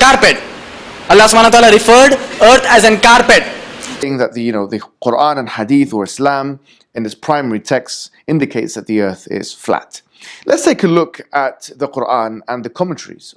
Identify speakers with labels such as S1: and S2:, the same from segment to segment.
S1: carpet. Allah subhanahu wa ta'ala referred earth as an carpet.
S2: Saying that the Quran and Hadith or Islam in its primary text indicates that the earth is flat. Let's take a look at the Quran and the commentaries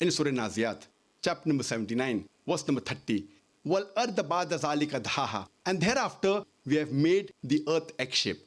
S3: In Surah Naziyat, chapter number 79, verse number 30, wal ard ba'da zalika dhaha, and thereafter we have made the earth egg-shaped.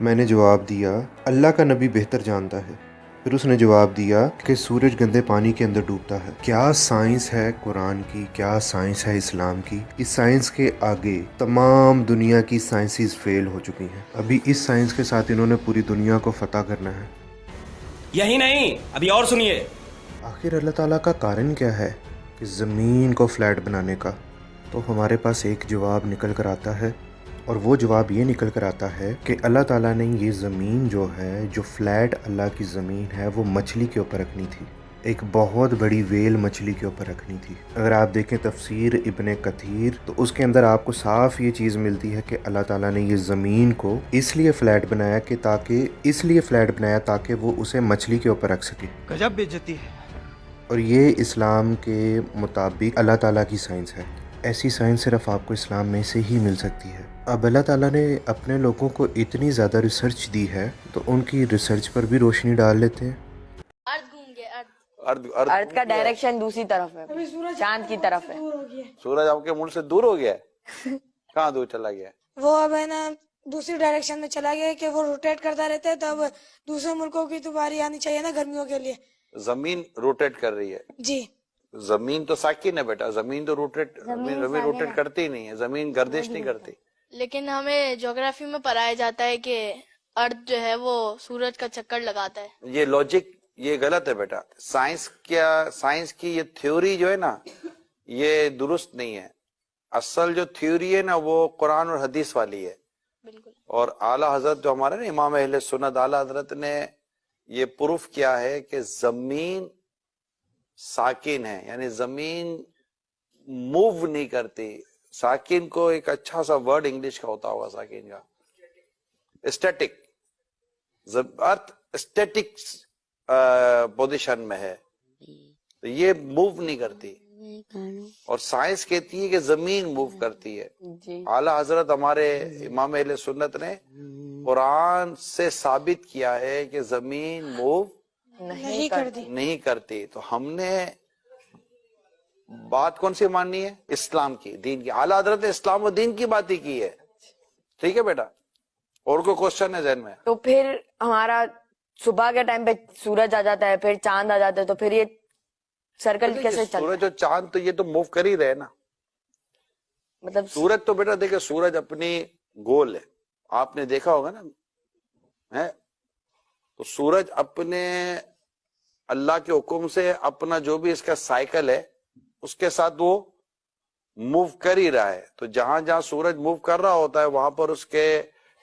S4: میں نے جواب دیا اللہ کا نبی بہتر جانتا ہے۔ پھر اس نے جواب دیا کہ سورج گندے پانی کے اندر ڈوبتا ہے۔ کیا سائنس ہے قرآن کی، کیا سائنس ہے اسلام کی؟ اس سائنس کے آگے تمام دنیا کی سائنسز فیل ہو چکی ہیں۔ ابھی اس سائنس کے ساتھ انہوں نے پوری دنیا کو فتح کرنا ہے۔
S1: یہی نہیں، ابھی اور سنیے۔
S4: آخر اللہ تعالیٰ کا کارن کیا ہے کہ زمین کو فلیٹ بنانے کا؟ تو ہمارے پاس ایک جواب نکل کر آتا ہے، اور وہ جواب یہ نکل کر آتا ہے کہ اللہ تعالیٰ نے یہ زمین جو ہے، جو فلیٹ اللہ کی زمین ہے، وہ مچھلی کے اوپر رکھنی تھی، ایک بہت بڑی ویل مچھلی کے اوپر رکھنی تھی۔ اگر آپ دیکھیں تفسیر ابن کثیر تو اس کے اندر آپ کو صاف یہ چیز ملتی ہے کہ اللہ تعالیٰ نے یہ زمین کو اس لیے فلیٹ بنایا تاکہ وہ اسے مچھلی کے اوپر رکھ سکے۔
S1: گجب بےعزتی ہے۔
S4: اور یہ اسلام کے مطابق اللہ تعالیٰ کی سائنس ہے۔ ایسی سائنس صرف آپ کو اسلام میں سے ہی مل سکتی ہے۔ اب اللہ تعالیٰ نے اپنے لوگوں کو اتنی زیادہ ریسرچ دی ہے تو ان کی ریسرچ پر بھی روشنی ڈال لیتے ہیں۔
S5: ارتھ کا ڈائریکشن دوسری طرف ہے، چاند کی طرف ہے۔
S6: سورج آپ کے ملک سے دور ہو گیا ہے؟ کہاں دور چلا گیا ہے؟
S7: وہ اب ہے نا دوسری ڈائریکشن میں چلا گیا کہ وہ روٹیٹ کرتا رہتا ہے، تو اب دوسرے ملکوں کی تو باری آنی چاہیے نا گرمیوں کے لیے۔
S6: زمین روٹیٹ کر رہی ہے؟
S7: جی
S6: زمین تو ساکن ہے بیٹا، زمین تو زمین روٹیٹ کرتی ہی نہیں ہے، زمین گردش نہیں کرتی۔
S8: لیکن ہمیں جغرافی میں پڑھایا جاتا ہے کہ ارتھ جو ہے وہ سورج کا چکر لگاتا ہے۔
S6: یہ لاجک یہ غلط ہے بیٹا۔ سائنس کی یہ تھیوری جو ہے نا یہ درست نہیں ہے۔ اصل جو تھیوری ہے نا وہ قرآن اور حدیث والی ہے۔
S8: بالکل۔
S6: اور اعلیٰ حضرت جو ہمارے نا امام اہل سنت اعلیٰ حضرت نے یہ پروف کیا ہے کہ زمین ساکن ہے، یعنی زمین موو نہیں کرتی۔ ساکن کو ایک اچھا سا ورڈ انگلش کا ہوتا ہوگا ساکن کا، اسٹیٹک۔ ارتھ اسٹیٹک پوزیشن میں ہے، تو یہ موو نہیں کرتی، اور سائنس کہتی ہے کہ زمین موو کرتی ہے۔ اعلیٰ حضرت ہمارے امام اہل سنت نے قرآن سے ثابت کیا ہے کہ زمین موو نہیں کرتی۔ تو ہم نے بات کون سی ماننی ہے؟ اسلام کی، دین کی۔ اعلیٰ حضرت نے اسلام و دین کی بات ہی کی ہے۔ ٹھیک ہے بیٹا، اور کوئی کوشچن ہے ذہن میں؟
S5: تو پھر ہمارا صبح کے ٹائم پہ سورج آ جاتا ہے، پھر چاند آ جاتا ہے، تو پھر یہ سرکل کیسے چلتا ہے؟
S6: سورج اور چاند تو یہ تو موو کر ہی رہے نا۔
S5: مطلب
S6: سورج تو بیٹا دیکھیں، سورج اپنی گول ہے، آپ نے دیکھا ہوگا نا ہے، تو سورج اپنے اللہ کے حکم سے اپنا جو بھی اس کا سائیکل ہے اس کے ساتھ وہ موو کر ہی رہا ہے۔ تو جہاں جہاں سورج موو کر رہا ہوتا ہے وہاں پر اس کے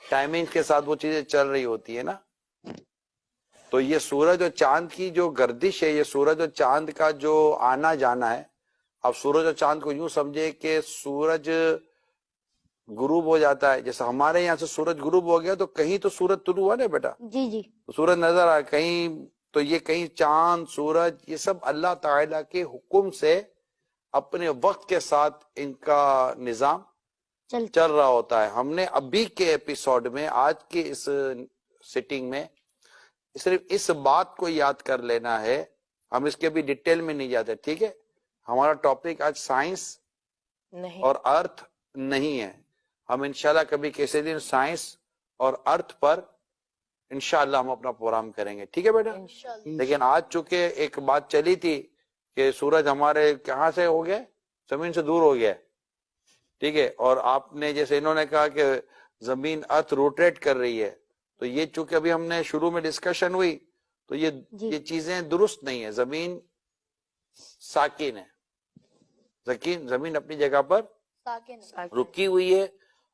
S6: ٹائمنگ کے ساتھ وہ چیزیں چل رہی ہوتی ہے نا۔ تو یہ سورج اور چاند کی جو گردش ہے، یہ سورج اور چاند کا جو آنا جانا ہے، اب سورج اور چاند کو یوں سمجھے کہ سورج غروب ہو جاتا ہے، جیسے ہمارے یہاں سے سورج غروب ہو گیا تو کہیں تو سورج طلوع ہوا نا بیٹا،
S5: جی
S6: تو سورج نظر آیا کہیں، تو یہ کہیں چاند سورج یہ سب اللہ تعالیٰ کے حکم سے اپنے وقت کے ساتھ ان کا نظام چل رہا ہوتا ہے۔ ہم نے ابھی کے ایپیسوڈ میں، آج کے اس سیٹنگ میں صرف اس بات کو یاد کر لینا ہے، ہم اس کے بھی ڈیٹیل میں نہیں جاتے۔ ٹھیک ہے، ہمارا ٹاپک آج سائنس اور ارتھ نہیں ہے۔ ہم انشاءاللہ کبھی کسی دن سائنس اور ارتھ پر انشاءاللہ ہم اپنا پروگرام کریں گے۔ ٹھیک ہے بیٹا؟ لیکن آج چونکہ ایک بات چلی تھی کہ سورج ہمارے کہاں سے ہو گیا، زمین سے دور ہو گیا، ٹھیک ہے، اور آپ نے جیسے انہوں نے کہا کہ زمین ارتھ روٹیٹ کر رہی ہے، تو یہ چونکہ ابھی ہم نے شروع میں ڈسکشن ہوئی تو یہ چیزیں درست نہیں ہیں۔ زمین ساکن ہے، زمین اپنی جگہ پر رکی ہوئی ہے،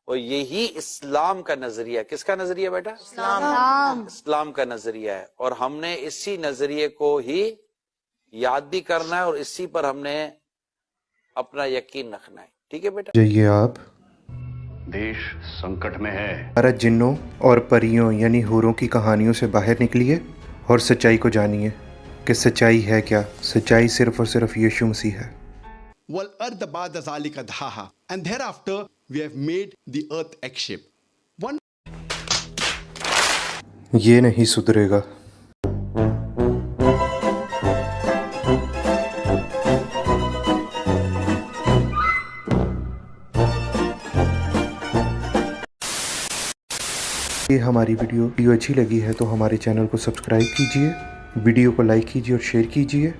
S6: اور یہی اسلام کا نظریہ، کس کا نظریہ بیٹا؟ اسلام کا نظریہ ہے، اور ہم نے اسی نظریے کو ہی یاد بھی کرنا ہے اور اسی پر ہم نے اپنا یقین رکھنا ہے۔ ٹھیک ہے بیٹا؟
S4: جائیے آپ
S9: دیش سنکٹ میں ہے،
S4: بھارت جنوں اور پریوں یعنی حوروں کی کہانیوں سے باہر نکلیے اور سچائی کو جانیے کہ سچائی ہے کیا۔ سچائی صرف اور صرف یشوع مسیح ہے۔
S3: وَالْأَرْضَ بَعْدَ ذَلِكَ دَحَاهَا and thereafter we have made the earth egg-shaped. One
S4: یہ نہیں سدھرے گا۔ یہ ہماری ویڈیو اچھی لگی ہے تو ہمارے چینل کو سبسکرائب کیجیے، ویڈیو کو لائک کیجیے اور شیئر کیجیے۔